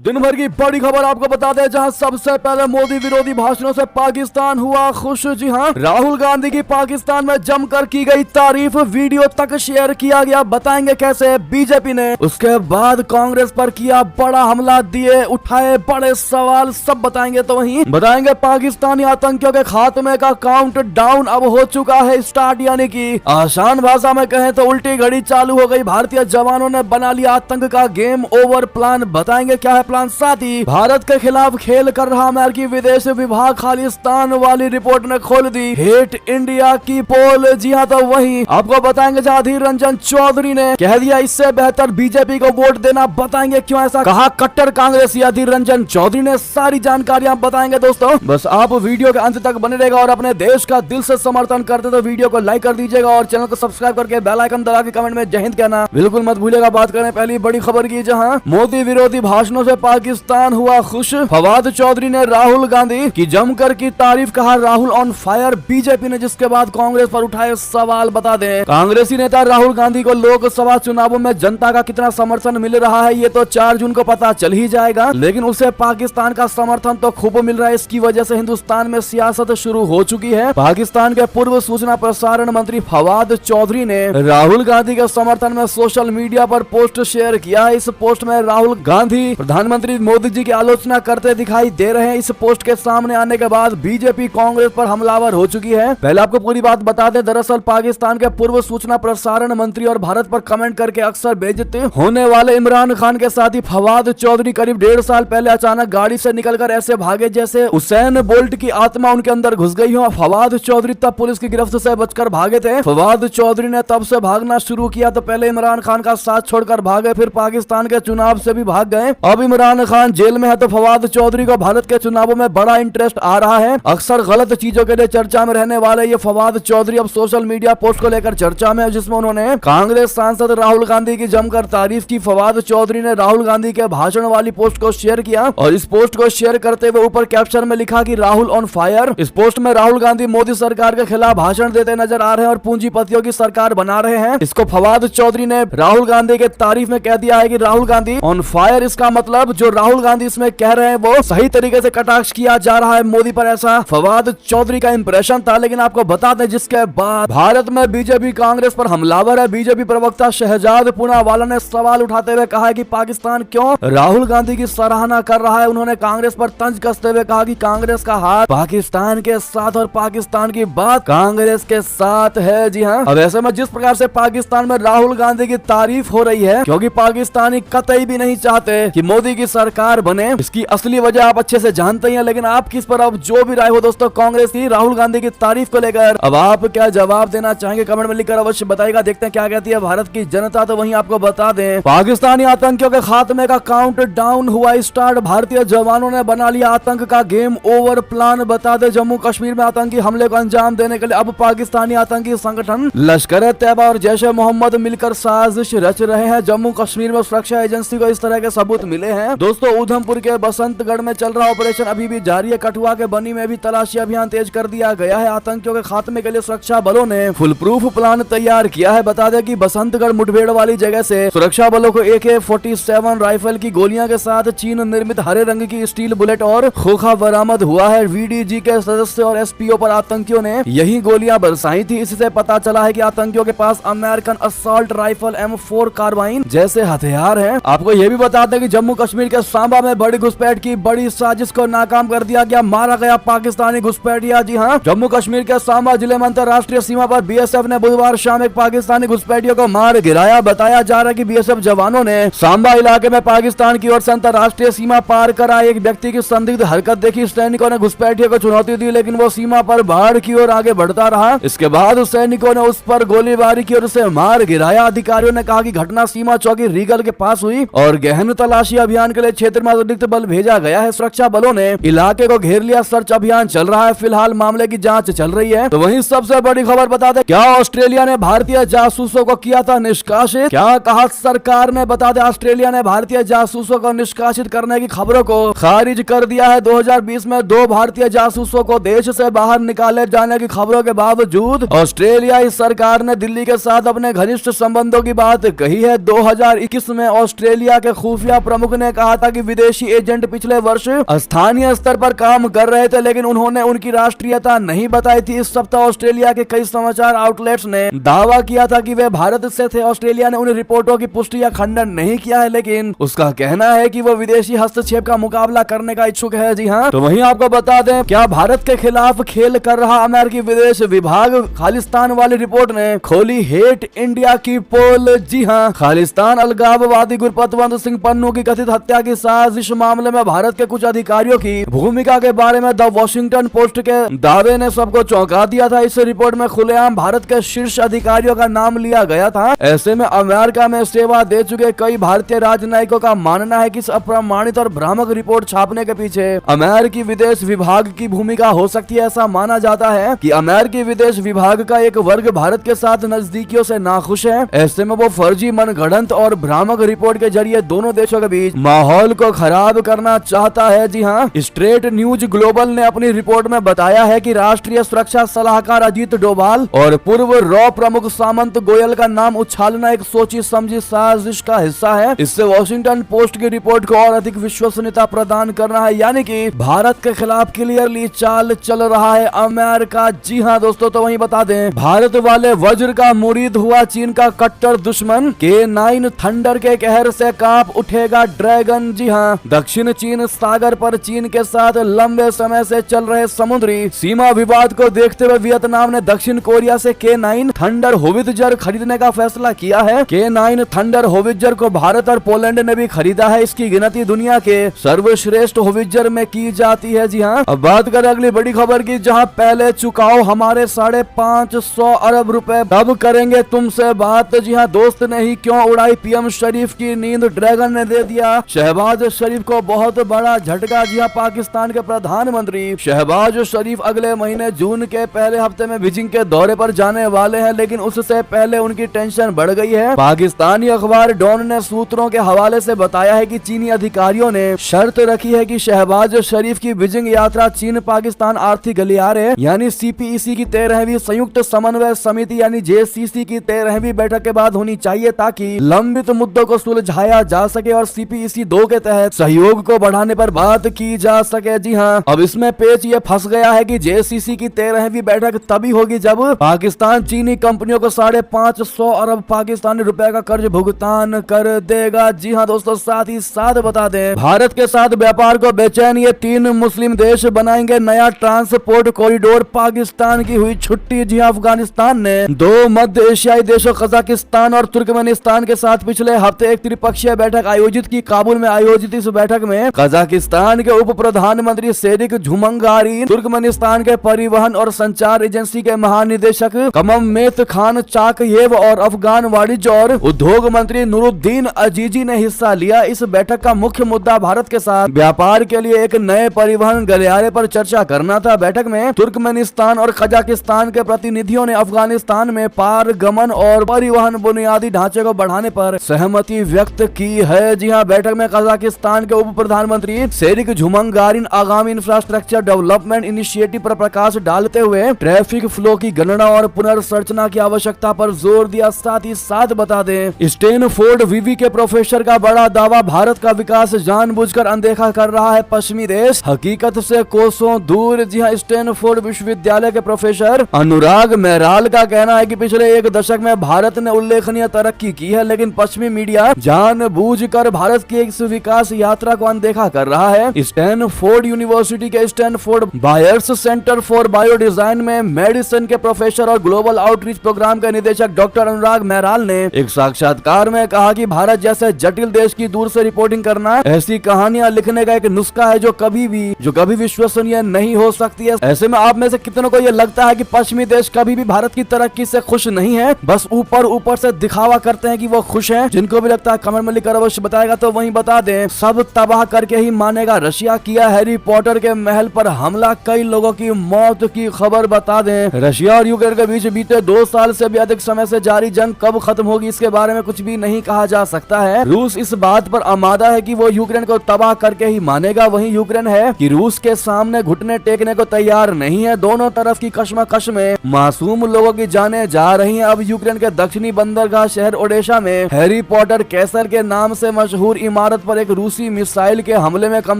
दिन भर की बड़ी खबर आपको बता दें, जहां सबसे पहले मोदी विरोधी भाषणों से पाकिस्तान हुआ खुश। जी हां, राहुल गांधी की पाकिस्तान में जमकर की गई तारीफ, वीडियो तक शेयर किया गया। बताएंगे कैसे बीजेपी ने। उसके बाद कांग्रेस पर किया बड़ा हमला, दिए उठाए बड़े सवाल, सब बताएंगे। तो वहीं बताएंगे पाकिस्तानी आतंकियों के खात्मे का काउंट डाउन अब हो चुका है स्टार्ट, यानी कि आसान भाषा में कहें तो उल्टी घड़ी चालू हो गई। भारतीय जवानों ने बना लिया आतंक का गेम ओवर प्लान। बताएंगे क्या है प्लान। साथ ही भारत के खिलाफ खेल कर रहा अमेरिकी विदेश विभाग खालिस्तान वाली रिपोर्ट ने खोल दी हेट इंडिया की पोल। जी हाँ, तो वहीं आपको बताएंगे जहां अधीर रंजन चौधरी ने कह दिया इससे बेहतर बीजेपी को वोट देना। बताएंगे क्यों ऐसा कहा कट्टर कांग्रेसी अधीर रंजन चौधरी ने। सारी जानकारियां बताएंगे दोस्तों, बस आप वीडियो के अंत तक बने रहेगा। और अपने देश का दिल से समर्थन करते तो वीडियो को लाइक कर दीजिएगा और चैनल को सब्सक्राइब करके बेल आइकन दबा के कमेंट में जय हिंद कहना बिल्कुल मत भूलिएगा। बात करें पहली बड़ी खबर की, जहां मोदी विरोधी भाषणों से पाकिस्तान हुआ खुश। फवाद चौधरी ने राहुल गांधी की जमकर की तारीफ, कहा राहुल ऑन फायर बीजेपी ने। जिसके बाद कांग्रेस पर उठाए सवाल। बता दें कांग्रेसी नेता राहुल गांधी को लोकसभा चुनावों में जनता का कितना समर्थन मिल रहा है ये तो 4 जून को पता चल ही जाएगा, लेकिन उसे पाकिस्तान का समर्थन तो खूब मिल रहा है। इसकी वजह से हिंदुस्तान में सियासत शुरू हो चुकी है। पाकिस्तान के पूर्व सूचना प्रसारण मंत्री फवाद चौधरी ने राहुल गांधी के समर्थन में सोशल मीडिया पर पोस्ट शेयर किया है। इस पोस्ट में राहुल गांधी प्रधानमंत्री मोदी जी की आलोचना करते दिखाई दे रहे हैं। इस पोस्ट के सामने आने के बाद बीजेपी कांग्रेस पर हमलावर हो चुकी है। पहले आपको पूरी बात बता दें, दरअसल पाकिस्तान के पूर्व सूचना प्रसारण मंत्री और भारत पर कमेंट करके अक्सर बेइज्जती होने वाले इमरान खान के साथ ही फवाद चौधरी करीब 1.5 साल पहले अचानक गाड़ी से निकलकर ऐसे भागे जैसे उसैन बोल्ट की आत्मा उनके अंदर घुस गई हो। फवाद चौधरी तब पुलिस की गिरफ्त से बचकर भागे थे। फवाद चौधरी ने तब से भागना शुरू किया तो पहले इमरान खान का साथ छोड़कर भागे, फिर पाकिस्तान के चुनाव से भी भाग गए। अब इमरान खान जेल में है तो फवाद चौधरी को भारत के चुनावों में बड़ा इंटरेस्ट आ रहा है। अक्सर गलत चीजों के लिए चर्चा में रहने वाले ये फवाद चौधरी अब सोशल मीडिया पोस्ट को लेकर चर्चा में है, जिसमें उन्होंने कांग्रेस सांसद राहुल गांधी की जमकर तारीफ की। फवाद चौधरी ने राहुल गांधी के भाषण वाली पोस्ट को शेयर किया और इस पोस्ट को शेयर करते हुए ऊपर कैप्शन में लिखा कि राहुल ऑन फायर। इस पोस्ट में राहुल गांधी मोदी सरकार के खिलाफ भाषण देते नजर आ रहे हैं और पूंजीपतियों की सरकार बना रहे हैं। इसको फवाद चौधरी ने राहुल गांधी के तारीफ में कह दिया है कि राहुल गांधी ऑन फायर। इसका मतलब जो राहुल गांधी इसमें कह रहे हैं वो सही तरीके से कटाक्ष किया जा रहा है मोदी पर, ऐसा फवाद चौधरी का इंप्रेशन था। लेकिन आपको बता दें जिसके बाद भारत में बीजेपी कांग्रेस पर हमलावर है। बीजेपी प्रवक्ता शहजाद पूनावाला ने सवाल उठाते हुए कहा है कि पाकिस्तान क्यों राहुल गांधी की सराहना कर रहा है। उन्होंने कांग्रेस पर तंज कसते हुए कहा कि कांग्रेस का हाथ पाकिस्तान के साथ और पाकिस्तान की बात कांग्रेस के साथ है। जी हाँ, अब ऐसे में जिस प्रकार से पाकिस्तान में राहुल गांधी की तारीफ हो रही है, क्योंकि पाकिस्तानी कतई भी नहीं चाहते कि मोदी की सरकार बने। इसकी असली वजह आप अच्छे से जानते हैं, लेकिन आप किस पर अब जो भी राय हो दोस्तों कांग्रेस की राहुल गांधी की तारीफ को लेकर अब आप क्या जवाब देना चाहेंगे कमेंट में लिखकर अवश्य बताइएगा। देखते हैं क्या कहती है भारत की जनता। तो वहीं आपको बता दें पाकिस्तानी आतंकियों के खात्मे का काउंट डाउन हुआ स्टार्ट। भारतीय जवानों ने बना लिया आतंक का गेम ओवर प्लान। बता दें जम्मू कश्मीर में आतंकी हमले को अंजाम देने के लिए अब पाकिस्तानी आतंकी संगठन लश्कर तैयबा और जैश ए मोहम्मद मिलकर साजिश रच रहे हैं। जम्मू कश्मीर में सुरक्षा एजेंसी को इस तरह के सबूत मिले हैं। दोस्तों उधमपुर के बसंतगढ़ में चल रहा ऑपरेशन अभी भी जारी है। कठुआ के बनी में भी तलाशी अभियान तेज कर दिया गया है। आतंकियों के खात्मे के लिए सुरक्षा बलों ने फुल प्रूफ प्लान तैयार किया है। बता दें कि बसंतगढ़ मुठभेड़ वाली जगह से सुरक्षा बलों को AK-47 राइफल की गोलियां के साथ चीन निर्मित हरे रंग की स्टील बुलेट और खोखा बरामद हुआ है। VDG के सदस्य और SPO पर आतंकियों ने यही गोलियां बरसाई थी। इससे पता चला है कि आतंकियों के पास American assault rifle M4 carbine जैसे हथियार हैं। आपको यह भी बता दें कि जम्मू कश्मीर के सांबा में बड़ी घुसपैठ की बड़ी साजिश को नाकाम कर दिया गया, मारा गया पाकिस्तानी घुसपैठिया। जी हाँ, जम्मू कश्मीर के सांबा जिले में अंतरराष्ट्रीय सीमा पर BSF ने बुधवार शाम एक पाकिस्तानी घुसपैठियों को मार गिराया। बताया जा रहा है कि BSF जवानों ने सांबा इलाके में पाकिस्तान की ओर से अंतरराष्ट्रीय सीमा पार कर आए एक व्यक्ति की संदिग्ध हरकत देखी। सैनिकों ने घुसपैठियों को चुनौती दी, लेकिन वो सीमा पर बाढ़ की ओर आगे बढ़ता रहा। इसके बाद उस सैनिकों ने उस पर गोलीबारी की और उसे मार गिराया। अधिकारियों ने कहा कि घटना सीमा चौकी रीगल के पास हुई और गहन तलाशी अभियान के लिए क्षेत्र में अतिरिक्त बल भेजा गया है। सुरक्षा बलों ने इलाके को घेर लिया। सर्च अभियान चल रहा है। फिलहाल मामले की जांच चल रही है। तो वहीं सबसे बड़ी खबर बता दें, क्या ऑस्ट्रेलिया ने भारतीय जासूसों को किया था निष्कासित। क्या कहा सरकार ने। बता दें ऑस्ट्रेलिया ने भारतीय जासूसों को निष्कासित करने की खबरों को खारिज कर दिया है। 2020 में 2 भारतीय जासूसों को देश से बाहर निकाले जाने की खबरों के बावजूद ऑस्ट्रेलियाई सरकार ने दिल्ली के साथ अपने घनिष्ठ संबंधों की बात कही है। 2021 में ऑस्ट्रेलिया के खुफिया प्रमुख ने ने कहा था कि विदेशी एजेंट पिछले वर्ष स्थानीय स्तर पर काम कर रहे थे, लेकिन उन्होंने उनकी राष्ट्रीयता नहीं बताई थी। इस सप्ताह ऑस्ट्रेलिया के कई समाचार आउटलेट्स ने दावा किया था कि वे भारत से थे। ऑस्ट्रेलिया ने उन रिपोर्टों की पुष्टि या खंडन नहीं किया है, लेकिन उसका कहना है कि वो विदेशी हस्तक्षेप का मुकाबला करने का इच्छुक है। जी हाँ, तो वहीं आपको बता दें, क्या भारत के खिलाफ खेल कर रहा अमेरिकी विदेश विभाग खालिस्तान वाली रिपोर्ट ने खोली हेट इंडिया की पोल। जी हाँ, खालिस्तान अलगाववादी गुरपतवंत सिंह पन्नू की कथित हत्या की साजिश मामले में भारत के कुछ अधिकारियों की भूमिका के बारे में द वॉशिंगटन पोस्ट के दावे ने सबको चौंका दिया था। इस रिपोर्ट में खुलेआम भारत के शीर्ष अधिकारियों का नाम लिया गया था। ऐसे में अमेरिका में सेवा दे चुके कई भारतीय राजनयिकों का मानना है कि इस अप्रमाणित और भ्रामक रिपोर्ट छापने के पीछे अमेरिकी विदेश विभाग की भूमिका हो सकती है। ऐसा माना जाता है कि अमेरिकी विदेश विभाग का एक वर्ग भारत के साथ नजदीकियों से नाखुश है। ऐसे में वो फर्जी, मनगढ़ंत और भ्रामक रिपोर्ट के जरिए दोनों देशों के बीच माहौल को खराब करना चाहता है। जी हाँ, स्ट्रेट न्यूज ग्लोबल ने अपनी रिपोर्ट में बताया है कि राष्ट्रीय सुरक्षा सलाहकार अजीत डोभाल और पूर्व रॉ प्रमुख सामंत गोयल का नाम उछालना एक सोची समझी साजिश का हिस्सा है। इससे वॉशिंगटन पोस्ट की रिपोर्ट को और अधिक विश्वसनीयता प्रदान करना है, यानी कि भारत के खिलाफ क्लियरली चाल चल रहा है अमेरिका। जी हाँ दोस्तों, तो वहीं बता दें, भारत वाले वज्र का मुरीद हुआ चीन का कट्टर दुश्मन K9 थंडर के कहर से कांप उठेगा ड्रैगन। जी हाँ, दक्षिण चीन सागर पर चीन के साथ लंबे समय से चल रहे समुद्री सीमा विवाद को देखते हुए वियतनाम ने दक्षिण कोरिया से K9 थंडर होवित्जर खरीदने का फैसला किया है। K9 थंडर होवित्जर को भारत और पोलैंड ने भी खरीदा है। इसकी गिनती दुनिया के सर्वश्रेष्ठ होवित्जर में की जाती है। जी हाँ, अब बात करें अगली बड़ी खबर की, जहां पहले चुकाओ हमारे 550 अरब रुपए, तब करेंगे तुमसे बात। जी हाँ, दोस्त ने ही क्यों उड़ाई पीएम शरीफ की नींद, ड्रैगन ने दे दिया शहबाज शरीफ को बहुत बड़ा झटका। जी हाँ, पाकिस्तान के प्रधानमंत्री शहबाज शरीफ अगले महीने जून के पहले हफ्ते में बीजिंग के दौरे पर जाने वाले हैं, लेकिन उससे पहले उनकी टेंशन बढ़ गई है। पाकिस्तानी अखबार डॉन ने सूत्रों के हवाले से बताया है कि चीनी अधिकारियों ने शर्त रखी है कि शहबाज शरीफ की बीजिंग यात्रा चीन पाकिस्तान आर्थिक गलियारे यानी CPEC की 13वीं संयुक्त समन्वय समिति यानी JCC की 13वीं बैठक के बाद होनी चाहिए, ताकि लंबित मुद्दों को सुलझाया जा सके और CPEC 2 के तहत सहयोग को बढ़ाने पर बात की जा सके। जी हाँ, अब इसमें पेच ये फंस गया है कि JCC की 13वीं बैठक तभी होगी जब पाकिस्तान चीनी कंपनियों को 550 अरब पाकिस्तानी रुपए का कर्ज भुगतान कर देगा। जी हाँ दोस्तों, साथ ही साथ बता दें, भारत के साथ व्यापार को बेचैन ये 3 मुस्लिम देश बनाएंगे नया ट्रांसपोर्ट कॉरिडोर, पाकिस्तान की हुई छुट्टी। जी हाँ, अफगानिस्तान ने 2 मध्य एशियाई देशों कजाकिस्तान और तुर्कमेनिस्तान के साथ पिछले हफ्ते एक त्रिपक्षीय बैठक आयोजित की। काबुल में आयोजित इस बैठक में कजाकिस्तान के उप प्रधानमंत्री शेरिक झुमंगारी, तुर्कमेनिस्तान के परिवहन और संचार एजेंसी के महानिदेशक कममेत खान चाकयेव और अफगान वाणिज्य और उद्योग मंत्री नूरुद्दीन अजीजी ने हिस्सा लिया। इस बैठक का मुख्य मुद्दा भारत के साथ व्यापार के लिए एक नए परिवहन गलियारे पर चर्चा करना था। बैठक में तुर्कमेनिस्तान और कजाकिस्तान के प्रतिनिधियों ने अफगानिस्तान में पारगमन और परिवहन बुनियादी ढांचे को बढ़ाने पर सहमति व्यक्त की है। जी हाँ, बैठक में कजाकिस्तान के उप प्रधानमंत्री शेरिक झुमंगारिन आगामी इंफ्रास्ट्रक्चर डेवलपमेंट इनिशिएटिव पर प्रकाश डालते हुए ट्रैफिक फ्लो की गणना और पुनर्संरचना की आवश्यकता पर जोर दिया। साथ ही साथ बता दें, स्टैनफोर्ड विवि के प्रोफेसर का बड़ा दावा, भारत का विकास जानबूझकर अनदेखा कर रहा है पश्चिमी देश, हकीकत से कोसों दूर। जी हाँ, स्टैनफोर्ड विश्वविद्यालय के प्रोफेसर अनुराग मेहराल का कहना है कि पिछले 1 दशक में भारत ने उल्लेखनीय तरक्की की है, लेकिन पश्चिमी मीडिया जानबूझकर भारत की इस विकास यात्रा को अनदेखा कर रहा है। स्टैनफोर्ड यूनिवर्सिटी के Stanford buyers centre for bio design में मेडिसिन के प्रोफेसर और ग्लोबल आउटरीच प्रोग्राम के निदेशक डॉक्टर अनुराग मेहराल ने एक साक्षात्कार में कहा कि भारत जैसे जटिल देश की दूर से रिपोर्टिंग करना ऐसी कहानियां लिखने का एक नुस्खा है जो कभी विश्वसनीय नहीं हो सकती है। ऐसे में आप में से कितनों को ये लगता है कि पश्चिमी देश कभी भी भारत की तरक्की से खुश नहीं है, बस ऊपर से दिखावा करते हैं कि वो खुश हैं? जिनको भी लगता है कमेंट में लिखकर अवश्य बताएगा। तो वहीं बता दें, सब तबाह करके ही मानेगा रशिया किया हैरी पॉटर के महल पर हमला, कई लोगों की मौत की खबर। बता दें, रशिया और यूक्रेन के बीच बीते 2 साल से भी अधिक समय से जारी जंग कब खत्म होगी इसके बारे में कुछ भी नहीं कहा जा सकता है। रूस इस बात पर आमादा है कि वो यूक्रेन को तबाह करके ही मानेगा, वहीं यूक्रेन है कि रूस के सामने घुटने टेकने को तैयार नहीं है। दोनों तरफ की कशमकश में मासूम लोगों की जानें जा रही हैं। अब यूक्रेन के दक्षिणी बंदरगाह शहर ओडेशा में हैरी पॉटर कैसल के नाम से मशहूर इमारत इमारत पर एक रूसी मिसाइल के हमले में कम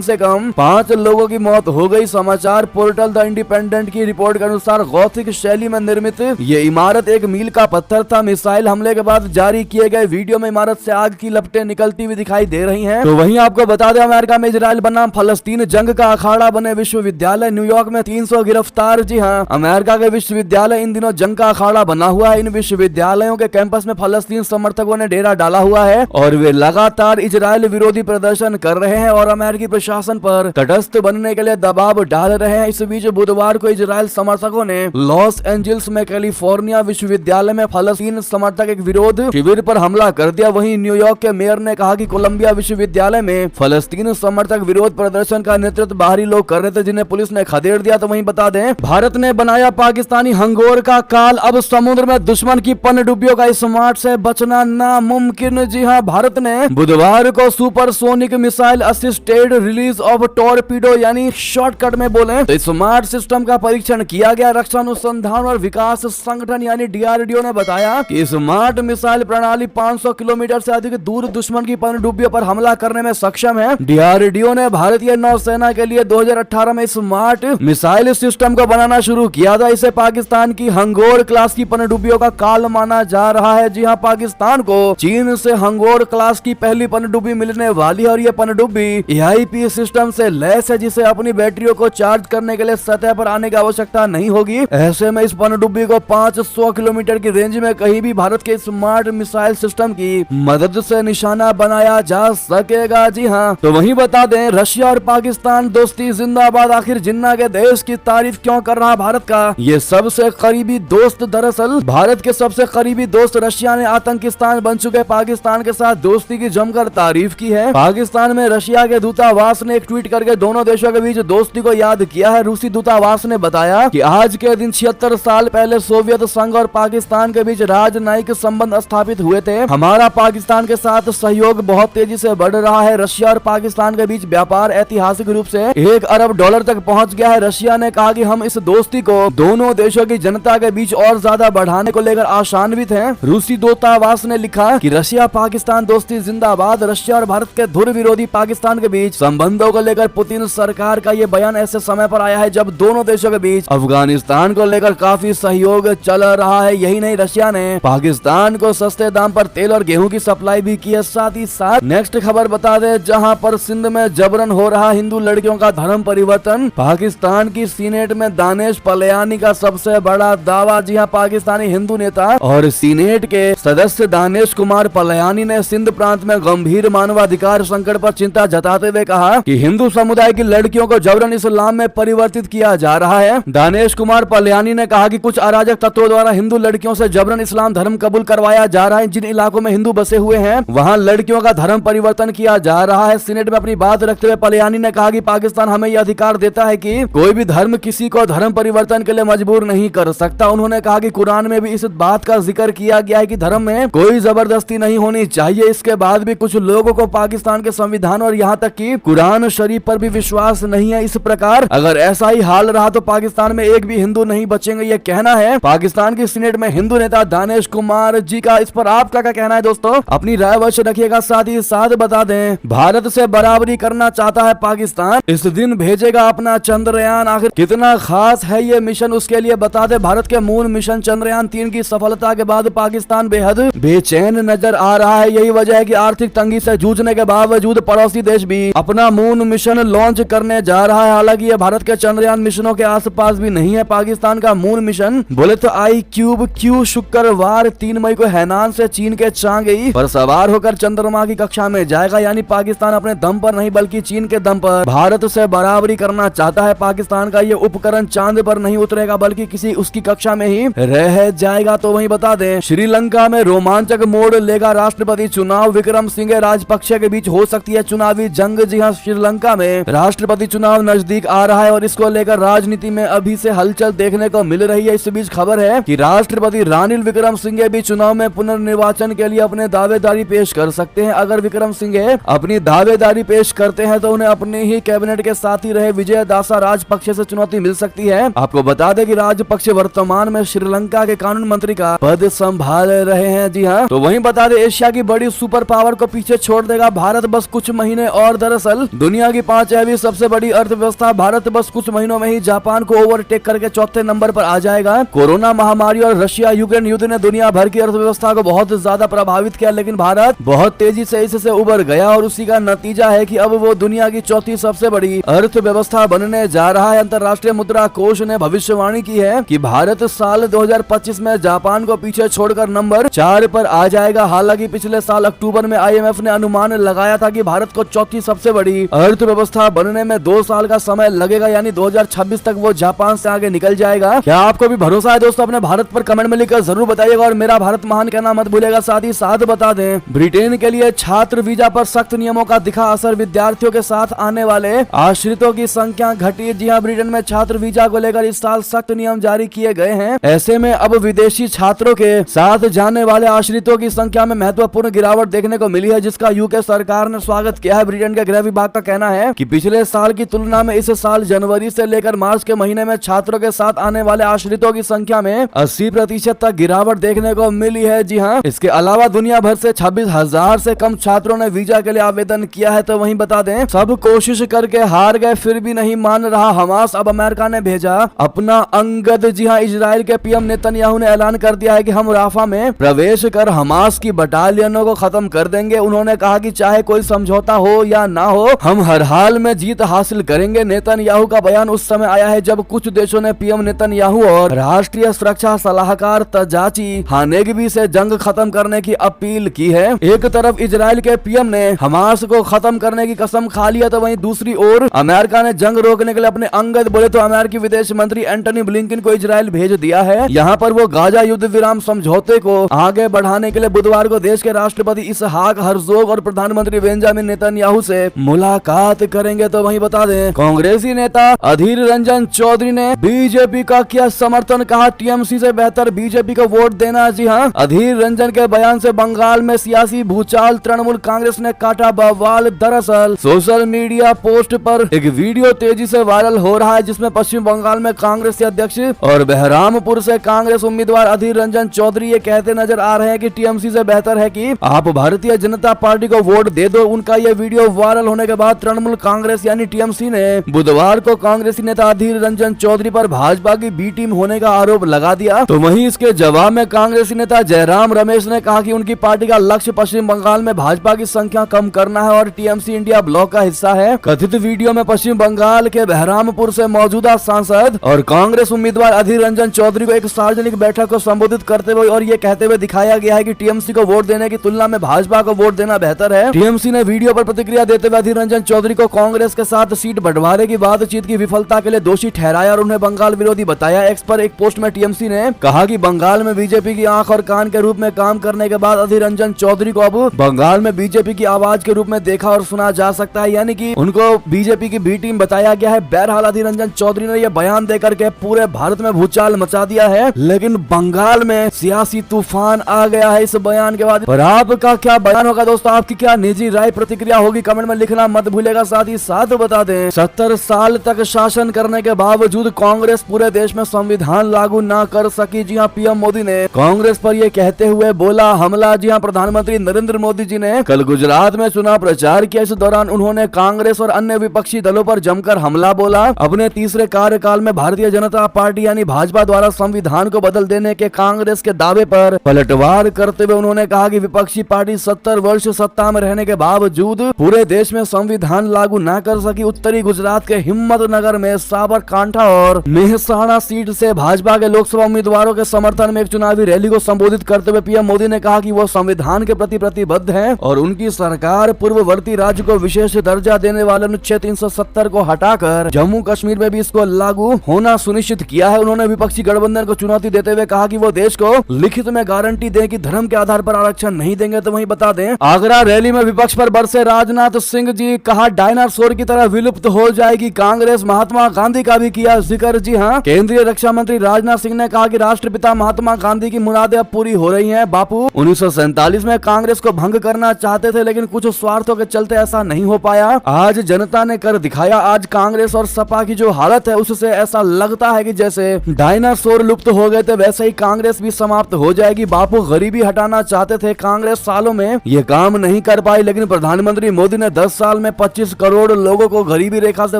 से कम 5 लोगों की मौत हो गई। समाचार पोर्टल द इंडिपेंडेंट की रिपोर्ट के अनुसार गौथिक शैली में निर्मित ये इमारत एक मील का पत्थर था। मिसाइल हमले के बाद जारी किए गए वीडियो में इमारत से आग की लपटें निकलती हुई दिखाई दे रही हैं। तो वहीं आपको बता दें, अमेरिका में इजराइल बनाम फलस्तीन जंग का अखाड़ा बने विश्वविद्यालय न्यूयॉर्क में 300 गिरफ्तार। जी हाँ, अमेरिका के विश्वविद्यालय इन दिनों जंग का अखाड़ा बना हुआ है। इन विश्वविद्यालयों के कैंपस में फलस्तीन समर्थकों ने डेरा डाला हुआ है और वे लगातार इजराइल विरोधी प्रदर्शन कर रहे हैं और अमेरिकी प्रशासन पर तटस्थ बनने के लिए दबाव डाल रहे हैं। इस बीच बुधवार को इजराइल समर्थकों ने लॉस एंजल्स में कैलिफोर्निया विश्वविद्यालय में फलस्तीन समर्थक एक विरोध शिविर पर हमला कर दिया। वहीं न्यूयॉर्क के मेयर ने कहा कि कोलंबिया विश्वविद्यालय में फलस्तीन समर्थक विरोध प्रदर्शन का नेतृत्व बाहरी लोग कर रहे थे, जिन्हें पुलिस ने खदेड़ दिया। तो वहीं बता दें, भारत ने बनाया पाकिस्तानी हंगोर का काल, अब समुद्र में दुश्मन की पनडुब्बियों का स्मार्ट से बचना नामुमकिन। जी हाँ, भारत ने बुधवार को supersonic missile assisted release of torpedo यानी शॉर्टकट में बोले तो स्मार्ट सिस्टम का परीक्षण किया गया। रक्षा अनुसंधान और विकास संगठन यानी डीआरडीओ ने बताया कि स्मार्ट मिसाइल प्रणाली 500 किलोमीटर से अधिक दूर दुश्मन की पनडुब्बियों पर हमला करने में सक्षम है। डीआरडीओ ने भारतीय नौसेना के लिए 2018 में स्मार्ट मिसाइल सिस्टम को बनाना शुरू किया था। इसे पाकिस्तान की हंगोर क्लास की पनडुब्बियों का काल माना जा रहा है। जी हाँ, पाकिस्तान को चीन से हंगोर क्लास की पहली पनडुब्बी मिलने वाली है और यह पनडुब्बी एआईपी सिस्टम से लैस है, जिसे अपनी बैटरियों को चार्ज करने के लिए सतह पर आने की आवश्यकता नहीं होगी। ऐसे में इस पनडुब्बी को 500 किलोमीटर की रेंज में कहीं भी भारत के स्मार्ट मिसाइल सिस्टम की मदद से निशाना बनाया जा सकेगा। जी हाँ, तो वहीं बता दें, रशिया और पाकिस्तान दोस्ती जिंदाबाद। आखिर जिन्ना के देश की तारीफ क्यों कर रहा भारत का ये सबसे करीबी दोस्त? दरअसल भारत के सबसे करीबी दोस्त रशिया ने आतंकिस्तान बन चुके पाकिस्तान के साथ दोस्ती की जमकर तारीफ की है। पाकिस्तान में रशिया के दूतावास ने एक ट्वीट करके दोनों देशों के बीच दोस्ती को याद किया है। रूसी दूतावास ने बताया कि आज के दिन 76 साल पहले सोवियत संघ और पाकिस्तान के बीच राजनयिक संबंध स्थापित हुए थे। हमारा पाकिस्तान के साथ सहयोग बहुत तेजी से बढ़ रहा है। रशिया और पाकिस्तान के बीच व्यापार ऐतिहासिक रूप से $1 अरब तक पहुंच गया है। रशिया ने कहा कि हम इस दोस्ती को दोनों देशों की जनता के बीच और ज्यादा बढ़ाने को लेकर आशान्वित हैं। रूसी दूतावास ने लिखा कि रशिया पाकिस्तान दोस्ती जिंदाबाद। रशिया और भारत के धुर विरोधी पाकिस्तान के बीच संबंधों को लेकर पुतिन सरकार का ये बयान ऐसे समय पर आया है जब दोनों देशों के बीच अफगानिस्तान को लेकर काफी सहयोग चल रहा है। यही नहीं, रशिया ने पाकिस्तान को सस्ते दाम पर तेल और गेहूं की सप्लाई भी की है। साथ ही साथ नेक्स्ट खबर बता दे, जहां पर सिंध में जबरन हो रहा हिंदू लड़कियों का धर्म परिवर्तन। पाकिस्तान की सीनेट में दानिश पलेयानी का सबसे बड़ा दावा। जी हां, पाकिस्तानी हिंदू नेता और सीनेट के सदस्य दानिश कुमार पलेयानी ने सिंध प्रांत में गंभीर मानवाधिकार संकट पर चिंता जताते हुए कहा कि हिंदू समुदाय की लड़कियों को जबरन इस्लाम में परिवर्तित किया जा रहा है। दानिश कुमार पलेयानी ने कहा कि कुछ अराजक तत्वों द्वारा हिंदू लड़कियों से जबरन इस्लाम धर्म कबूल करवाया जा रहा है। जिन इलाकों में हिंदू बसे हुए हैं वहां लड़कियों का धर्म परिवर्तन किया जा रहा है। सीनेट में अपनी बात रखते हुए पलेयानी ने कहा कि पाकिस्तान हमें यह अधिकार देता है कि कोई भी धर्म किसी को धर्म परिवर्तन के लिए मजबूर नहीं कर सकता। उन्होंने कहा कि कुरान में भी इस बात का जिक्र किया गया है कि धर्म में कोई जबरदस्ती नहीं होनी चाहिए। इसके बाद भी कुछ लोगों को पाकिस्तान के संविधान और यहाँ तक कि कुरान शरीफ पर भी विश्वास नहीं है। इस प्रकार अगर ऐसा ही हाल रहा तो पाकिस्तान में एक भी हिंदू नहीं बचेंगे, यह कहना है पाकिस्तान की सीनेट में हिंदू नेता दानिश कुमार जी का। इस पर आपका क्या कहना है दोस्तों? अपनी राय अवश्य रखिएगा। साथ ही साथ बता दें, भारत से बराबरी करना चाहता है पाकिस्तान, इस दिन भेजेगा अपना चंद्रयान। आखिर कितना खास है ये मिशन, उसके लिए बता दें, भारत के मून मिशन चंद्रयान 3 की सफलता के बाद पाकिस्तान बेहद बेचैन नजर आ रहा है। यही वजह है कि आर्थिक तंगी से जूझने के बावजूद पड़ोसी देश भी अपना मून मिशन लॉन्च करने जा रहा है। हालांकि ये भारत के चंद्रयान मिशनों के आसपास भी नहीं है। पाकिस्तान का मून मिशन बोले तो IQ शुक्रवार 3 मई को हैनान से चीन के चांगई पर सवार होकर चंद्रमा की कक्षा में जाएगा। यानी पाकिस्तान अपने दम पर नहीं बल्कि चीन के दम पर भारत से बराबरी करना चाहता है। पाकिस्तान का ये उपकरण चांद पर नहीं उतरेगा बल्कि किसी उसकी कक्षा में ही रह जाएगा। तो वहीं बता दें, श्रीलंका में रोमांचक मोड़ लेगा राष्ट्रपति चुनाव। विक्रम सिंघे राजपक्षे के बीच हो सकती है चुनावी जंग। जी हां, श्रीलंका में राष्ट्रपति चुनाव नजदीक आ रहा है और इसको लेकर राजनीति में अभी से हलचल देखने को मिल रही है। इस बीच खबर है कि राष्ट्रपति रानिल विक्रम सिंघे भी चुनाव में पुनर्निर्वाचन के लिए अपने दावेदारी पेश कर सकते हैं। अगर विक्रम सिंघे अपनी दावेदारी पेश करते हैं तो उन्हें अपने ही कैबिनेट के साथी रहे विजय दासा राजपक्षे से चुनौती मिल सकती है। आपको बता दें कि राजपक्षे वर्तमान में श्रीलंका के कानून मंत्री का पद संभाल रहे हैं। जी हाँ, तो वहीं बता दें, एशिया की बड़ी सुपर पावर को पीछे छोड़ छोड़ देगा भारत बस कुछ महीने और। दरअसल दुनिया की 5वीं सबसे बड़ी अर्थव्यवस्था भारत बस कुछ महीनों में ही जापान को ओवरटेक करके चौथे नंबर पर आ जाएगा। कोरोना महामारी और रशिया यूक्रेन युद्ध ने दुनिया भर की अर्थव्यवस्था को बहुत ज्यादा प्रभावित किया, लेकिन भारत बहुत तेजी से इससे उबर गया और उसी का नतीजा है कि अब वो दुनिया की चौथी सबसे बड़ी अर्थव्यवस्था बनने जा रहा है। अंतर्राष्ट्रीय मुद्रा कोष ने भविष्यवाणी की है कि भारत साल 2025 में जापान को पीछे छोड़कर नंबर 4 पर आ जाएगा। हालांकि पिछले साल अक्टूबर में IMF ने अनुमान लगाया था कि भारत को चौथी सबसे बड़ी अर्थव्यवस्था बनने में 2 साल का समय लगेगा, यानी 2026 तक वो जापान से आगे निकल जाएगा। क्या आपको भी भरोसा है दोस्तों? अपने भारत पर कमेंट में लिखकर जरूर बताइएगा और मेरा भारत महान कहना मत भूलेगा। साथ ही साथ बता दें, ब्रिटेन के लिए छात्र वीजा पर सख्त नियमों का दिखा असर। विद्यार्थियों के साथ आने वाले आश्रितों की संख्या घटी। जी हां, ब्रिटेन में छात्र वीजा को लेकर इस साल सख्त नियम जारी किए गए हैं। ऐसे में अब विदेशी छात्रों के साथ जाने वाले आश्रितों की संख्या में महत्वपूर्ण गिरावट देखने को मिली है, जिसका यूके सरकार ने स्वागत किया है। ब्रिटेन के गृह विभाग का कहना है कि पिछले साल की तुलना में इस साल जनवरी से लेकर मार्च के महीने में छात्रों के साथ आने वाले आश्रितों की संख्या में 80% तक गिरावट देखने को मिली है। जी हां, इसके अलावा दुनिया भर से 26,000 से कम छात्रों ने वीजा के लिए आवेदन किया है। तो वहीं बता दें, सब कोशिश करके हार गए फिर भी नहीं मान रहा हमास। अब अमेरिका ने भेजा अपना अंगद। जी हां, इजराइल के पीएम नेतन्याहू ने ऐलान कर दिया है कि हम राफा में प्रवेश कर हमास की बटालियनों को खत्म कर देंगे। उन्होंने कहा कि चाहे कोई समझौता हो या ना हो, हम हर हाल में जीत हासिल करेंगे। नेतन्याहू का बयान उस समय आया है जब कुछ देशों ने पीएम नेतन्याहू और राष्ट्रीय सुरक्षा सलाहकार तजाची हानेगवी से जंग खत्म करने की अपील की है। एक तरफ इजराइल के पीएम ने हमास को खत्म करने की कसम खा लिया, तो वहीं दूसरी ओर अमेरिका ने जंग रोकने के लिए अपने अंगद बोले तो अमेरिकी विदेश मंत्री एंटनी ब्लिंकन को इजराइल भेज दिया है। यहाँ पर वो गाजा युद्ध विराम समझौते को आगे बढ़ाने के लिए बुधवार को देश के राष्ट्रपति इसहाक हर्जोग और प्रधानमंत्री बेंजामिन नेतन्याहू से मुलाकात करेंगे। तो वहीं बता दें, कांग्रेसी नेता अधीर रंजन चौधरी ने बीजेपी का किया समर्थन, कहा टीएमसी से बेहतर बीजेपी को वोट देना। जी हां, अधीर रंजन के बयान से बंगाल में सियासी भूचाल, तृणमूल कांग्रेस ने काटा बवाल। दरअसल सोशल मीडिया पोस्ट पर एक वीडियो तेजी से वायरल हो रहा है, जिसमें पश्चिम बंगाल में कांग्रेस के अध्यक्ष और बहरामपुर से कांग्रेस उम्मीदवार अधीर रंजन चौधरी ये कहते नजर आ रहे हैं कि टीएमसी से बेहतर है कि आप भारतीय जनता पार्टी को वोट दे दो। उनका ये वीडियो वायरल होने के बाद तृणमूल कांग्रेस यानी टीएमसी ने बुधवार को कांग्रेसी नेता अधीर रंजन चौधरी पर भाजपा की बी टीम होने का आरोप लगा दिया। तो वहीं इसके जवाब में कांग्रेसी नेता जयराम रमेश ने कहा कि उनकी पार्टी का लक्ष्य पश्चिम बंगाल में भाजपा की संख्या कम करना है और टीएमसी इंडिया ब्लॉक का हिस्सा है। कथित वीडियो में पश्चिम बंगाल के बहरामपुर से मौजूदा सांसद और कांग्रेस उम्मीदवार अधीर रंजन चौधरी को एक सार्वजनिक बैठक को संबोधित करते हुए और ये कहते हुए दिखाया गया है कि टीएमसी को वोट देने की तुलना में भाजपा को वोट देना बेहतर है। टीएमसी ने वीडियो पर प्रतिक्रिया देते हुए अधीर रंजन चौधरी को कांग्रेस के साथ सीट बंटवारे की बातचीत की विफलता के लिए दोषी ठहराया और उन्हें बंगाल विरोधी बताया। एक्स पर एक पोस्ट में टीएमसी ने कहा कि बंगाल में बीजेपी की आंख और कान के रूप में काम करने के बाद अधीर रंजन चौधरी को अब बंगाल में बीजेपी की आवाज के रूप में देखा और सुना जा सकता है, यानी कि उनको बीजेपी की बी टीम बताया गया है। बहरहाल अधीर रंजन चौधरी ने यह बयान देकर के पूरे भारत में भूचाल मचा दिया है, लेकिन बंगाल में सियासी तूफान आ गया है इस बयान के बाद। और आपका क्या बयान होगा दोस्तों? आपकी क्या निजी राय प्रतिक्रिया होगी? कमेंट में लिखना मत भूलेगा। साथ ही साथ बता दें, 70 साल तक शासन करने के बावजूद कांग्रेस पूरे देश में संविधान लागू न कर सकी। जी हां, पीएम मोदी ने कांग्रेस पर यह कहते हुए बोला हमला। जी हां, प्रधानमंत्री नरेंद्र मोदी जी ने कल गुजरात में चुनाव प्रचार किया। इस दौरान उन्होंने कांग्रेस और अन्य विपक्षी दलों पर जमकर हमला बोला। अपने तीसरे कार्यकाल में भारतीय जनता पार्टी यानी भाजपा द्वारा संविधान को बदल देने के कांग्रेस के दावे पर पलटवार करते हुए उन्होंने कहा कि विपक्षी पार्टी 70 वर्ष सत्ता में रहने के बावजूद पूरे देश में संविधान लागू न कर सकी। उत्तरी गुजरात के हिम्मतनगर में साबरकांठा और मेहसाणा सीट से भाजपा के लोकसभा उम्मीदवारों के समर्थन में एक चुनावी रैली को संबोधित करते हुए पीएम मोदी ने कहा कि वो संविधान के प्रति प्रतिबद्ध है और उनकी सरकार पूर्ववर्ती राज्य को विशेष दर्जा देने वाले अनुच्छेद 370 को हटाकर जम्मू कश्मीर में भी इसको लागू होना सुनिश्चित किया है। उन्होंने विपक्षी गठबंधन को चुनौती देते हुए कहा कि वो देश को लिखित में गारंटी दें कि धर्म के आधार पर आरक्षण नहीं देंगे। तो वहीं बता दें, आगरा रैली में विपक्ष पर बरसे राजनाथ सिंह जी, कहा डायनासोर की तरह विलुप्त हो जाएगी कांग्रेस। महात्मा गांधी का भी किया जिक्र। जी हां, केंद्रीय रक्षा मंत्री राजनाथ सिंह ने कहा कि राष्ट्रपिता महात्मा गांधी की मुरादें अब पूरी हो रही हैं। बापू 1947 में कांग्रेस को भंग करना चाहते थे, लेकिन कुछ स्वार्थों के चलते ऐसा नहीं हो पाया। आज जनता ने कर दिखाया। आज कांग्रेस और सपा की जो हालत है उससे ऐसा लगता है कि जैसे डायनासोर लुप्त हो गए थे वैसे ही कांग्रेस भी समाप्त हो जाएगी। बापू गरीबी हटाना चाहते थे, कांग्रेस सालों में ये काम नहीं नहीं कर पाई, लेकिन प्रधानमंत्री मोदी ने 10 साल में 25 करोड़ लोगों को गरीबी रेखा से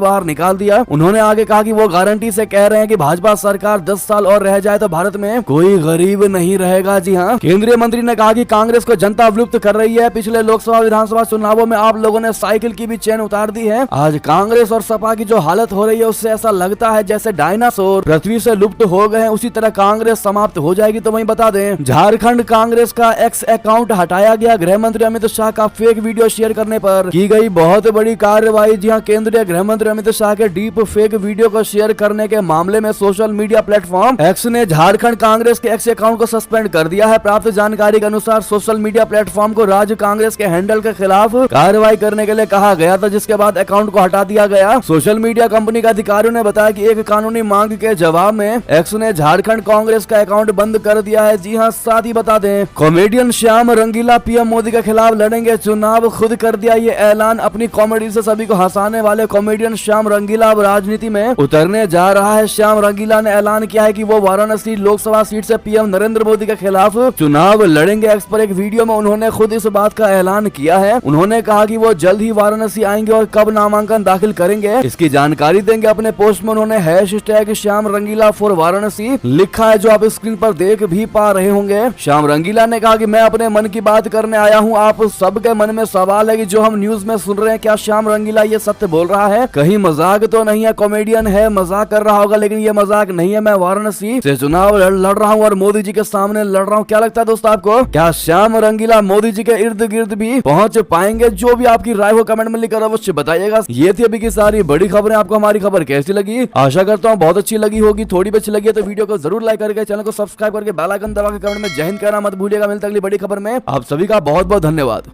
बाहर निकाल दिया। उन्होंने आगे कहा कि वो गारंटी से कह रहे हैं कि भाजपा सरकार 10 साल और रह जाए तो भारत में कोई गरीब नहीं रहेगा। जी हाँ, केंद्रीय मंत्री ने कहा कि कांग्रेस को जनता विलुप्त कर रही है। पिछले लोकसभा विधानसभा चुनावों में आप लोगों ने साइकिल की भी चेन उतार दी है। आज कांग्रेस और सपा की जो हालत हो रही है उससे ऐसा लगता है जैसे डायनासोर पृथ्वी से लुप्त हो गए हैं, उसी तरह कांग्रेस समाप्त हो जाएगी। तो वहीं बता दें, झारखंड कांग्रेस का एक्स अकाउंट हटाया गया। गृह मंत्री अमित शाह का फेक वीडियो शेयर करने पर की गई बहुत बड़ी कार्रवाई। जी हां, केंद्रीय गृह मंत्री अमित शाह के डीप फेक वीडियो को शेयर करने के मामले में सोशल मीडिया प्लेटफॉर्म एक्स ने झारखंड कांग्रेस के एक्स अकाउंट को सस्पेंड कर दिया है। प्राप्त जानकारी के अनुसार सोशल मीडिया प्लेटफॉर्म को राज्य कांग्रेस के हैंडल के खिलाफ कार्रवाई करने के लिए कहा गया था, जिसके बाद अकाउंट को हटा दिया गया। सोशल मीडिया कंपनी के अधिकारियों ने बताया कि एक कानूनी मांग के जवाब में एक्स ने झारखंड कांग्रेस का अकाउंट बंद कर दिया है। जी हां, साथ ही बता दें, कॉमेडियन श्याम रंगीला पीएम मोदी के खिलाफ लड़ेंगे चुनाव, खुद कर दिया ये ऐलान। अपनी कॉमेडी से सभी को हंसाने वाले कॉमेडियन श्याम रंगीला अब राजनीति में उतरने जा रहा है। श्याम रंगीला ने ऐलान किया है कि वो वाराणसी लोकसभा सीट से पीएम नरेंद्र मोदी के खिलाफ चुनाव लड़ेंगे। एक्स पर एक वीडियो में उन्होंने खुद इस बात का ऐलान किया है। उन्होंने कहा कि वो जल्द ही वाराणसी आएंगे और कब नामांकन दाखिल करेंगे इसकी जानकारी देंगे। अपने पोस्ट में उन्होंने हैशटैग श्याम रंगीला फॉर वाराणसी लिखा है, जो आप स्क्रीन पर देख भी पा रहे होंगे। श्याम रंगीला ने कहा कि मैं अपने मन की बात करने आया हूं। आप सबके मन में सवाल है कि जो हम न्यूज में सुन रहे हैं, क्या श्याम रंगीला ये सत्य बोल रहा है? कहीं मजाक तो नहीं है? कॉमेडियन है, मजाक कर रहा होगा, लेकिन ये मजाक नहीं है। मैं वाराणसी से चुनाव लड़ रहा हूँ और मोदी जी के सामने लड़ रहा हूँ। क्या लगता है दोस्तों आपको, क्या श्याम रंगीला मोदी जी के इर्द गिर्द भी पहुंच पाएंगे? जो भी आपकी राय हो कमेंट में लिखकर अवश्य बताइएगा। ये थी अभी की सारी बड़ी खबरें। आपको हमारी खबर कैसी लगी? आशा करता हूँ बहुत अच्छी लगी होगी। थोड़ी भी अच्छी लगी है तो वीडियो को जरूर लाइक करके चैनल को सब्सक्राइब करके बेल आइकन दबा के कमेंट में जय हिंद कहना मत भूलिएगा। मिलते अगली बड़ी खबर में। आप सभी का बहुत बहुत धन्यवाद।